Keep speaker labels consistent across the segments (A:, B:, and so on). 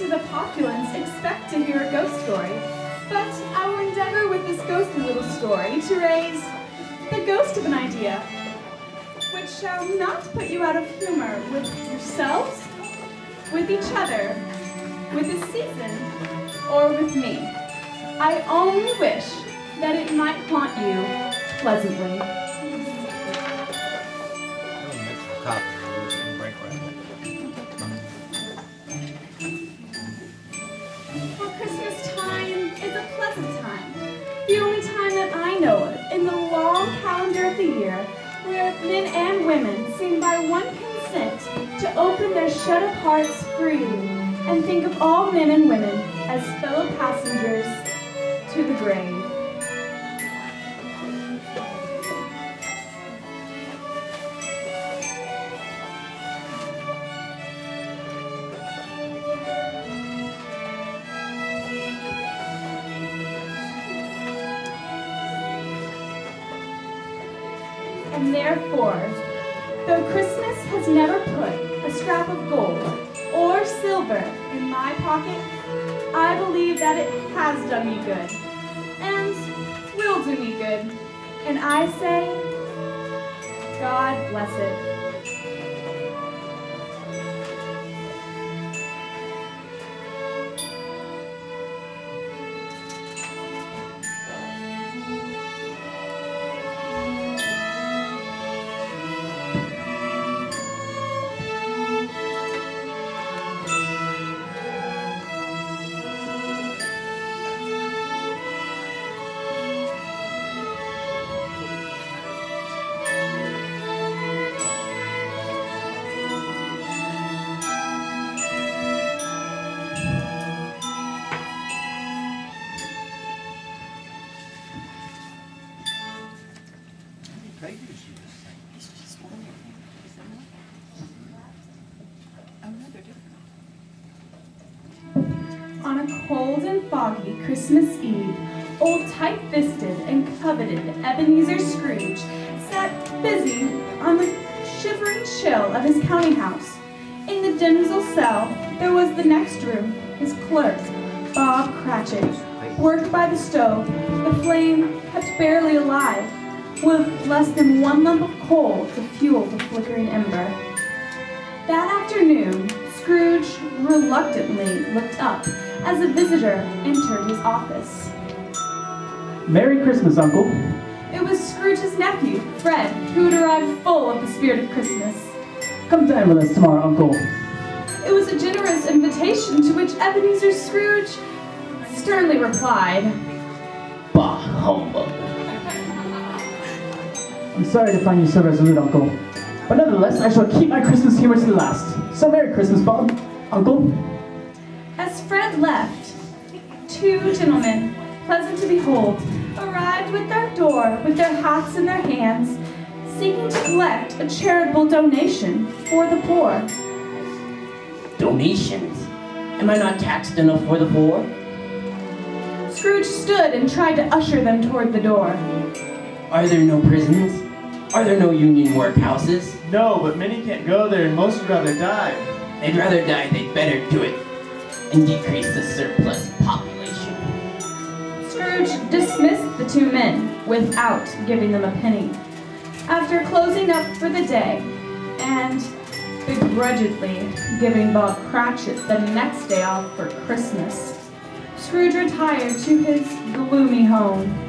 A: to the populace expect to hear a ghost story, but I will endeavor with this ghostly little story to raise the ghost of an idea, which shall not put you out of humor with yourselves, with each other, with the season, or with me. I only wish that it might haunt you pleasantly. For Christmas time is a pleasant time, the only time that I know of in the long calendar of the year where men and women seem by one consent to open their shut-up hearts freely and think of all men and women as fellow passengers to the grave. And therefore, though Christmas has never put a scrap of gold or silver in my pocket, I believe that it has done me good and will do me good. And I say, God bless it. On a cold and foggy Christmas Eve, old tight-fisted and coveted Ebenezer Scrooge sat busy on the shivering chill of his counting house. In the dimsel cell, there was the next room, his clerk, Bob Cratchit, worked by the stove, the flame kept barely alive, with less than one lump of coal to fuel the flickering ember. That afternoon, Scrooge reluctantly looked up as a visitor entered his office.
B: Merry Christmas, Uncle.
A: It was Scrooge's nephew, Fred, who had arrived full of the spirit of Christmas.
B: Come dine with us tomorrow, Uncle.
A: It was a generous invitation to which Ebenezer Scrooge sternly replied,
C: Bah, humbug.
B: I'm sorry to find you so resolute, Uncle. But nevertheless, I shall keep my Christmas humor to the last. So Merry Christmas, Bob. Uncle.
A: As Fred left, two gentlemen, pleasant to behold, arrived with their door with their hats in their hands, seeking to collect a charitable donation for the poor.
C: Donations? Am I not taxed enough for the poor?
A: Scrooge stood and tried to usher them toward the door.
C: Are there no prisons? Are there no union workhouses?
D: No, but many can't go there and most would rather die.
C: They'd rather die, they'd better do it and decrease the surplus population.
A: Scrooge dismissed the two men without giving them a penny. After closing up for the day and begrudgingly giving Bob Cratchit the next day off for Christmas, Scrooge retired to his gloomy home.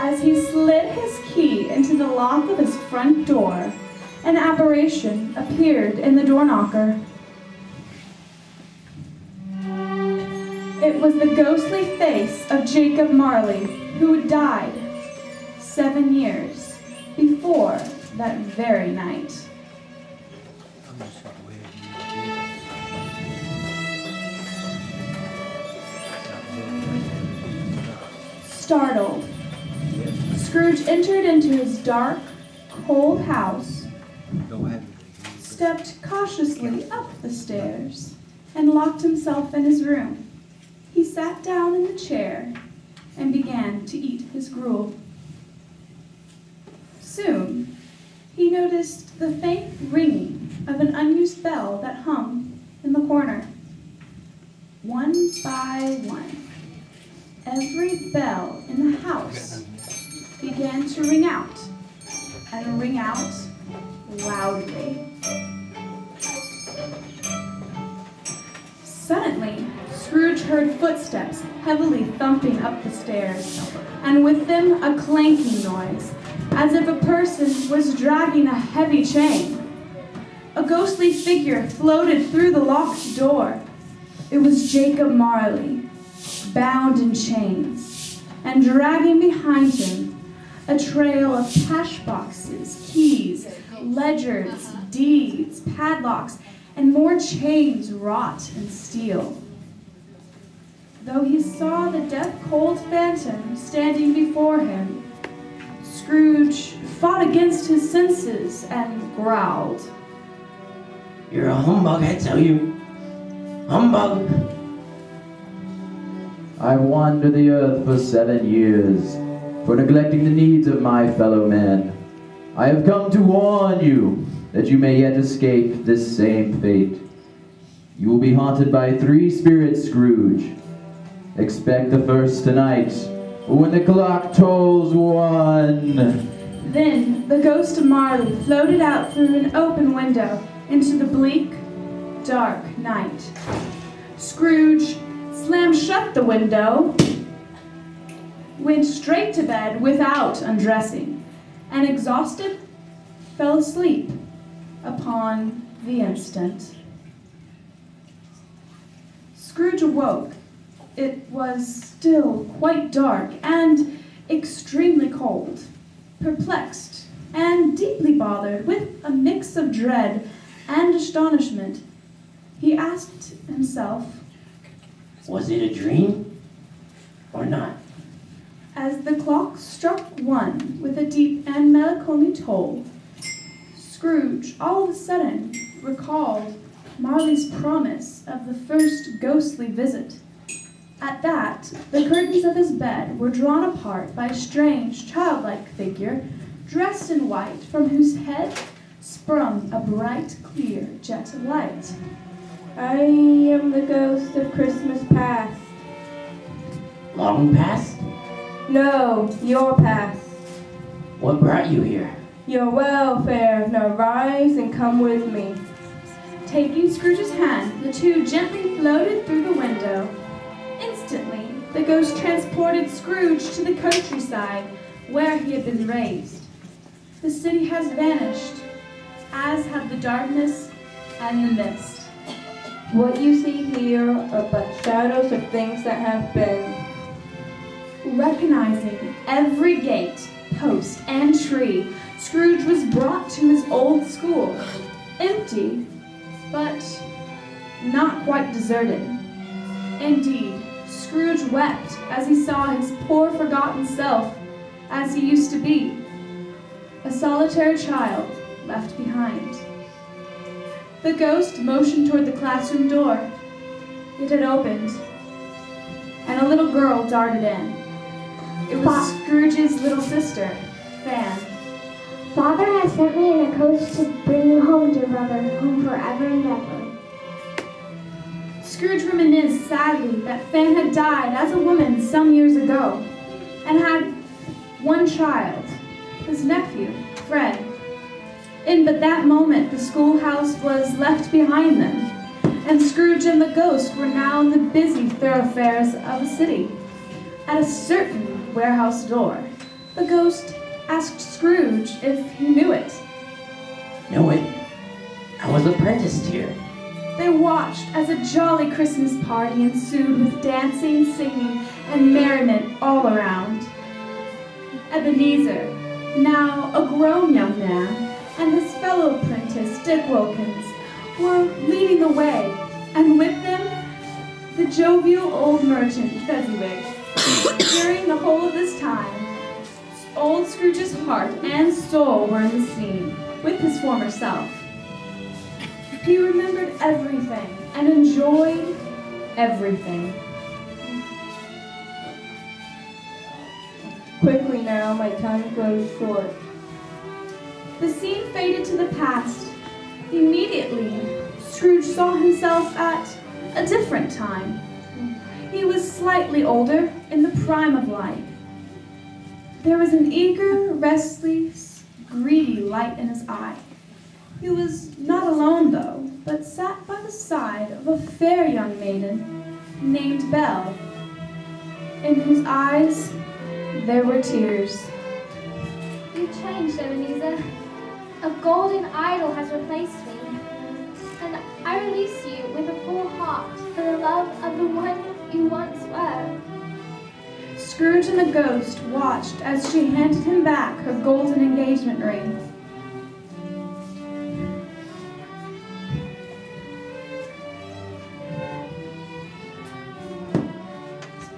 A: As he slid his key into the lock of his front door, an apparition appeared in the door knocker. It was the ghostly face of Jacob Marley, who had died 7 years before that very night. Startled, Scrooge entered into his dark, cold house, stepped cautiously up the stairs and locked himself in his room. He sat down in the chair and began to eat his gruel. Soon, he noticed the faint ringing of an unused bell that hung in the corner. One by one, every bell in the house began to ring out loudly. Suddenly, Scrooge heard footsteps heavily thumping up the stairs, and with them a clanking noise, as if a person was dragging a heavy chain. A ghostly figure floated through the locked door. It was Jacob Marley, bound in chains, and dragging behind him a trail of cash boxes, keys, ledgers, deeds, padlocks, and more chains wrought in steel. Though he saw the death-cold phantom standing before him, Scrooge fought against his senses and growled.
C: You're a humbug, I tell you. Humbug!
E: I've wandered the earth for 7 years, for neglecting the needs of my fellow men. I have come to warn you that you may yet escape this same fate. You will be haunted by 3 spirits, Scrooge. Expect the first tonight, when the clock tolls 1.
A: Then the ghost of Marley floated out through an open window into the bleak, dark night. Scrooge slammed shut the window, went straight to bed without undressing, and exhausted, fell asleep upon the instant. Scrooge awoke. It was still quite dark and extremely cold. Perplexed and deeply bothered with a mix of dread and astonishment, he asked himself,
C: Was it a dream or not?
A: as the clock struck 1 with a deep and melancholy toll, Scrooge all of a sudden recalled Marley's promise of the first ghostly visit. At that, the curtains of his bed were drawn apart by a strange, childlike figure, dressed in white, from whose head sprung a bright, clear jet of light.
F: I am the ghost of Christmas past.
C: Long past?
F: No, your past.
C: What brought you here?
F: Your welfare. Now rise and come with me.
A: Taking Scrooge's hand, the two gently floated through the window. Instantly, the ghost transported Scrooge to the countryside where he had been raised. The city has vanished, as have the darkness and the mist.
F: What you see here are but shadows of things that have been.
A: Recognizing every gate, post, and tree, Scrooge was brought to his old school, empty, but not quite deserted. Indeed, Scrooge wept as he saw his poor forgotten self as he used to be, a solitary child left behind. The ghost motioned toward the classroom door. It had opened, and a little girl darted in. It was Scrooge's little sister, Fan.
G: Father has sent me in a coach to bring you home, dear brother, home forever and ever.
A: Scrooge reminisced sadly that Fan had died as a woman some years ago, and had one child, his nephew, Fred. In but that moment, the schoolhouse was left behind them, and Scrooge and the ghost were now in the busy thoroughfares of a city. At a certain warehouse door, the ghost asked Scrooge if he knew it.
C: Know it? I was apprenticed here.
A: They watched as a jolly Christmas party ensued with dancing, singing, and merriment all around. Ebenezer, now a grown young man, and his fellow apprentice, Dick Wilkins, were leading the way, and with them, the jovial old merchant, Fezziwig. During the whole of this time, old Scrooge's heart and soul were in the scene, with his former self. He remembered everything and enjoyed everything.
F: Quickly now, my time grows short.
A: The scene faded to the past. Immediately, Scrooge saw himself at a different time. He was slightly older, in the prime of life. There was an eager, restless, greedy light in his eye. He was not alone, though, but sat by the side of a fair young maiden named Belle. In whose eyes there were tears.
G: You changed, Ebenezer. A golden idol has replaced me, and I release you with a full heart for the love of the one you once were.
A: Scrooge and the ghost watched as she handed him back her golden engagement ring.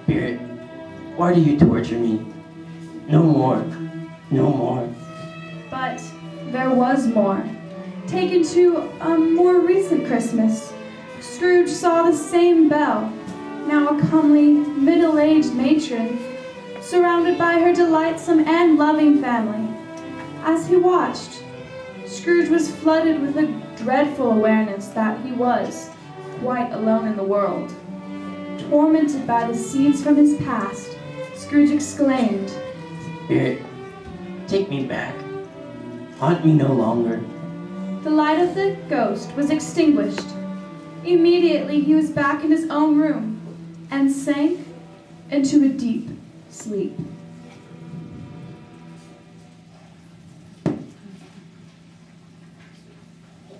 C: Spirit, why do you torture me? No more. No more.
A: But there was more. Taken to a more recent Christmas, Scrooge saw the same Belle, now a comely, middle-aged matron, surrounded by her delightsome and loving family. As he watched, Scrooge was flooded with a dreadful awareness that he was quite alone in the world. Tormented by the seeds from his past, Scrooge exclaimed,
C: Spirit, take me back. Haunt me no longer.
A: The light of the ghost was extinguished. Immediately he was back in his own room and sank into a deep sleep.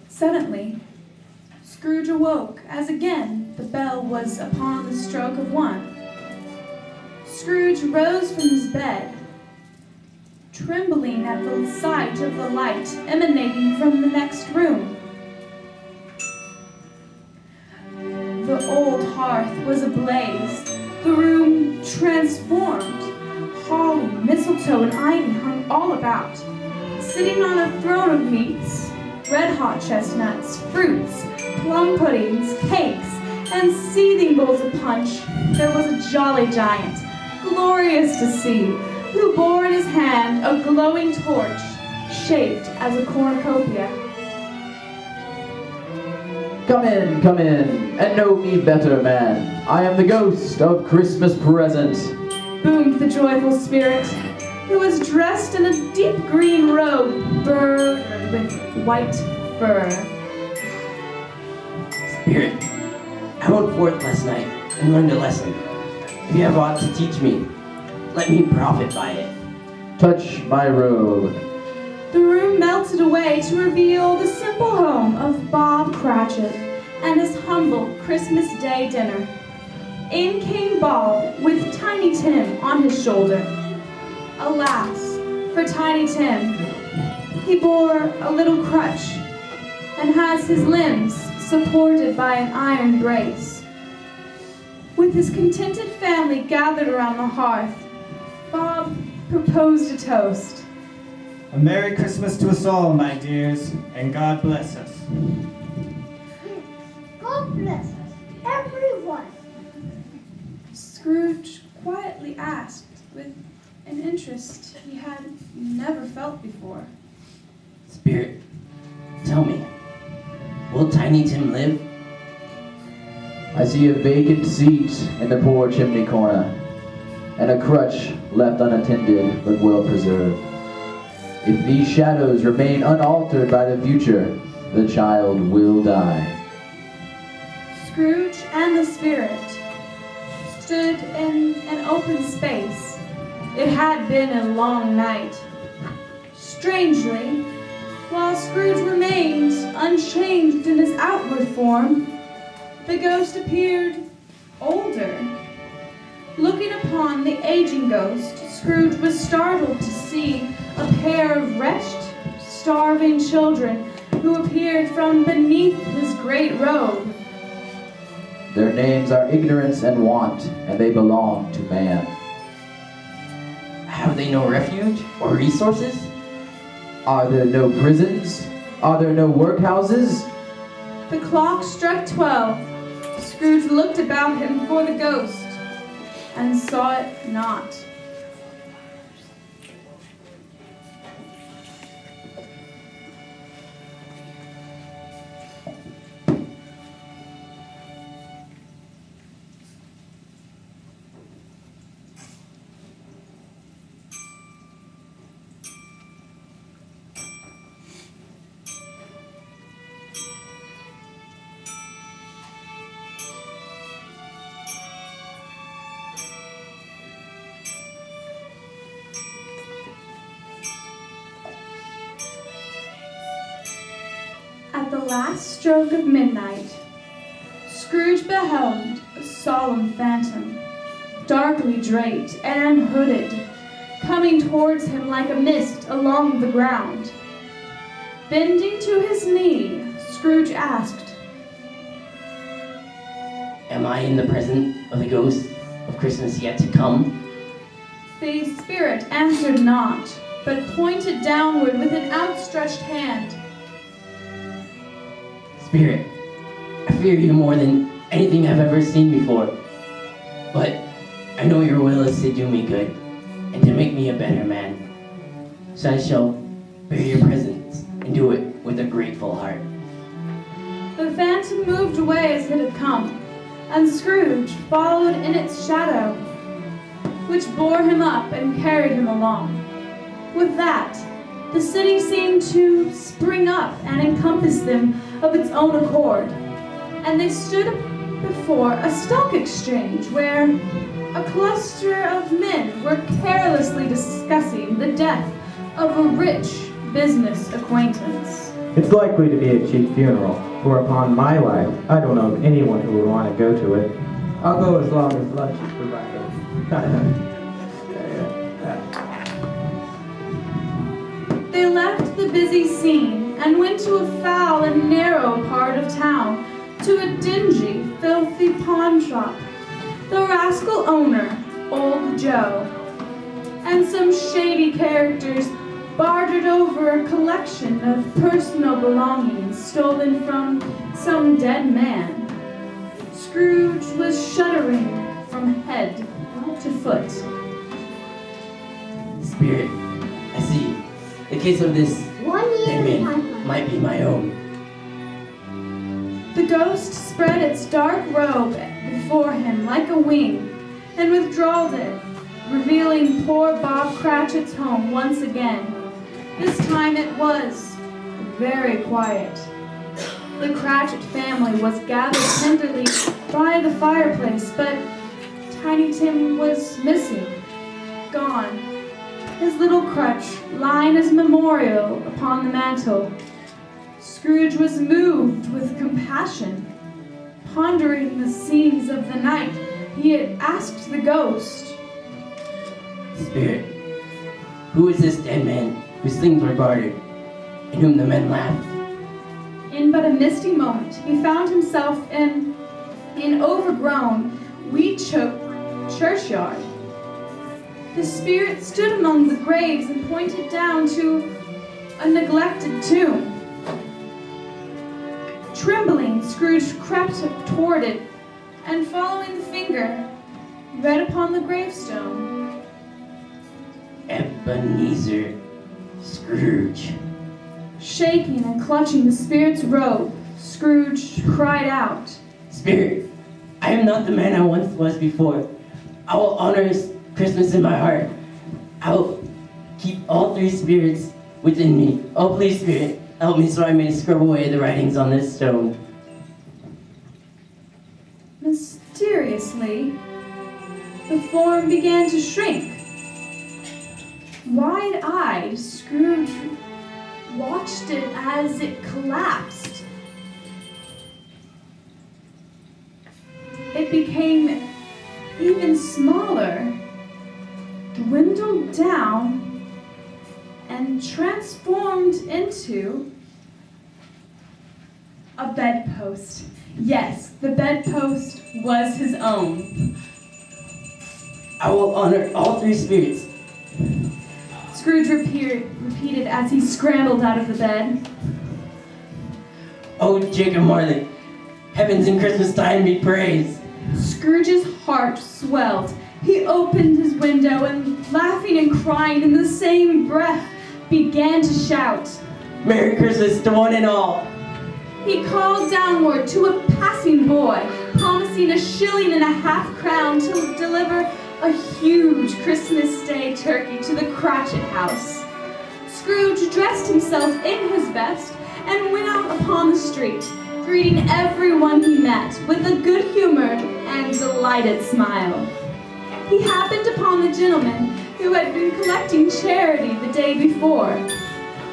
A: Suddenly, Scrooge awoke as again the bell was upon the stroke of one. Scrooge rose from his bed, trembling at the sight of the light emanating from the next room. The old hearth was ablaze, the room transformed. Holly, mistletoe, and ivy hung all about. Sitting on a throne of meats, red-hot chestnuts, fruits, plum puddings, cakes, and seething bowls of punch, there was a jolly giant, glorious to see, who bore in his hand a glowing torch, shaped as a cornucopia.
E: Come in, and know me better, man. I am the ghost of Christmas present.
A: Boomed the joyful spirit, who was dressed in a deep green robe, burdened with white fur.
C: Spirit, I went forth last night and learned a lesson. If you have aught to teach me, let me profit by it.
E: Touch my robe.
A: The room melted away to reveal the simple home of Bob Cratchit and his humble Christmas Day dinner. In came Bob with Tiny Tim on his shoulder. Alas, for Tiny Tim, he bore a little crutch and has his limbs supported by an iron brace. With his contented family gathered around the hearth, Bob proposed a toast.
D: A Merry Christmas to us all, my dears, and God bless us.
G: God bless us, everyone.
A: Scrooge quietly asked with an interest he had never felt before.
C: Spirit, tell me, will Tiny Tim live?
E: I see a vacant seat in the poor chimney corner, and a crutch left unattended but well preserved. If these shadows remain unaltered by the future, the child will die.
A: Scrooge and the spirit stood in an open space. It had been a long night. Strangely, while Scrooge remained unchanged in his outward form, the ghost appeared older. Looking upon the aging ghost, Scrooge was startled to see a pair of wretched, starving children who appeared from beneath his great robe.
E: Their names are Ignorance and Want, and they belong to man.
C: Have they no refuge or resources?
E: Are there no prisons? Are there no workhouses?
A: The clock struck 12. Scrooge looked about him for the ghost, and saw it not. At the last stroke of midnight, Scrooge beheld a solemn phantom, darkly draped and hooded, coming towards him like a mist along the ground. Bending to his knee, Scrooge asked,
C: Am I in the presence of the ghost of Christmas yet to come?
A: The spirit answered not, but pointed downward with an outstretched hand.
C: Spirit, I fear you more than anything I've ever seen before. But I know your will is to do me good and to make me a better man. So I shall bear your presence and do it with a grateful heart.
A: The phantom moved away as it had come, and Scrooge followed in its shadow, which bore him up and carried him along. With that, the city seemed to spring up and encompass them of its own accord, and they stood before a stock exchange where a cluster of men were carelessly discussing the death of a rich business acquaintance.
H: It's likely to be a cheap funeral, for upon my life, I don't know of anyone who would want to go to it. I'll go as long as lunch is provided.
A: They left the busy scene and went to a foul and narrow part of town, to a dingy, filthy pawn shop. The rascal owner, Old Joe, and some shady characters bartered over a collection of personal belongings stolen from some dead man. Scrooge was shuddering from head to foot.
C: Spirit, I see. The case of this dead man might be my own.
A: The ghost spread its dark robe before him like a wing, and withdrawed it, revealing poor Bob Cratchit's home once again. This time it was very quiet. The Cratchit family was gathered tenderly by the fireplace, but Tiny Tim was missing, gone, his little crutch lying as memorial upon the mantel. Scrooge was moved with compassion. Pondering the scenes of the night, he had asked the ghost,
C: Spirit, who is this dead man whose things were bartered, and whom the men laughed?
A: In but a misty moment, he found himself in an overgrown, weed-choked churchyard. The spirit stood among the graves and pointed down to a neglected tomb. Trembling, Scrooge crept toward it, and following the finger, read upon the gravestone,
C: Ebenezer Scrooge.
A: Shaking and clutching the spirit's robe, Scrooge cried out,
C: Spirit, I am not the man I once was before. I will honor Christmas in my heart. I will keep all three spirits within me. Oh, please, Spirit, help me so I may scrub away the writings on this stone.
A: Mysteriously, the form began to shrink. Wide-eyed, Scrooge watched it as it collapsed. It became even smaller, dwindled down, and transformed into a bedpost. Yes, the bedpost was his own.
C: I will honor all three spirits.
A: Scrooge repeated as he scrambled out of the bed.
C: Oh, Jacob Marley, heavens in Christmas time be praised.
A: Scrooge's heart swelled. He opened his window and, laughing and crying in the same breath, began to shout.
C: Merry Christmas to one and all.
A: He called downward to a passing boy, promising a shilling and a half crown to deliver a huge Christmas Day turkey to the Cratchit house. Scrooge dressed himself in his best and went out upon the street, greeting everyone he met with a good-humored and delighted smile. He happened upon the gentleman who had been collecting charity the day before.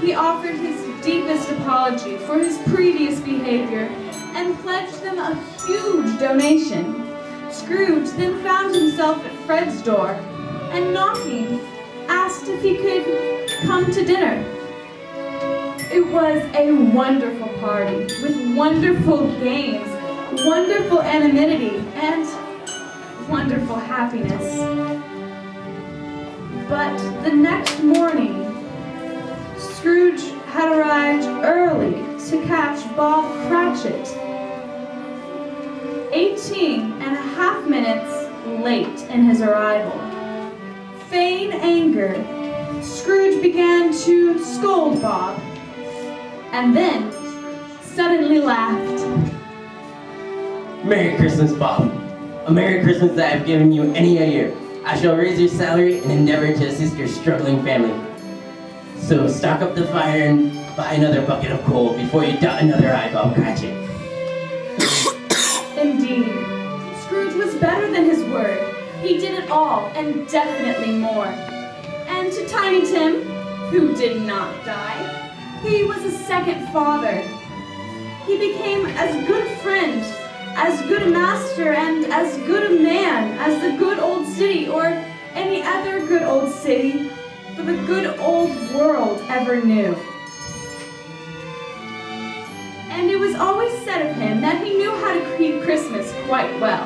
A: He offered his deepest apology for his previous behavior and pledged them a huge donation. Scrooge then found himself at Fred's door and, knocking, asked if he could come to dinner. It was a wonderful party with wonderful games, wonderful anonymity, and wonderful happiness. But the next morning, Scrooge had arrived early to catch Bob Cratchit, 18.5 minutes late in his arrival. Feigning anger, Scrooge began to scold Bob, and then suddenly laughed.
C: Merry Christmas, Bob. A Merry Christmas that I've given you any a year. I shall raise your salary and endeavor to assist your struggling family. So stock up the fire and buy another bucket of coal before you dot another eye, Bob Cratchit.
A: Indeed, Scrooge was better than his word. He did it all, and definitely more. And to Tiny Tim, who did not die, he was a second father. He became as good a friend, as good a master, and as good a man as the good old city or any other good old city for the good old world ever knew. And it was always said of him that he knew how to keep Christmas quite well.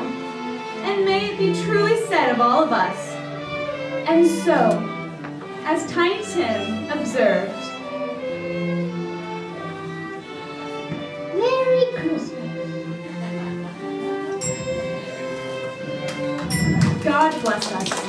A: And may it be truly said of all of us. And so, as Tiny Tim observed,
G: Merry Christmas.
A: God bless us.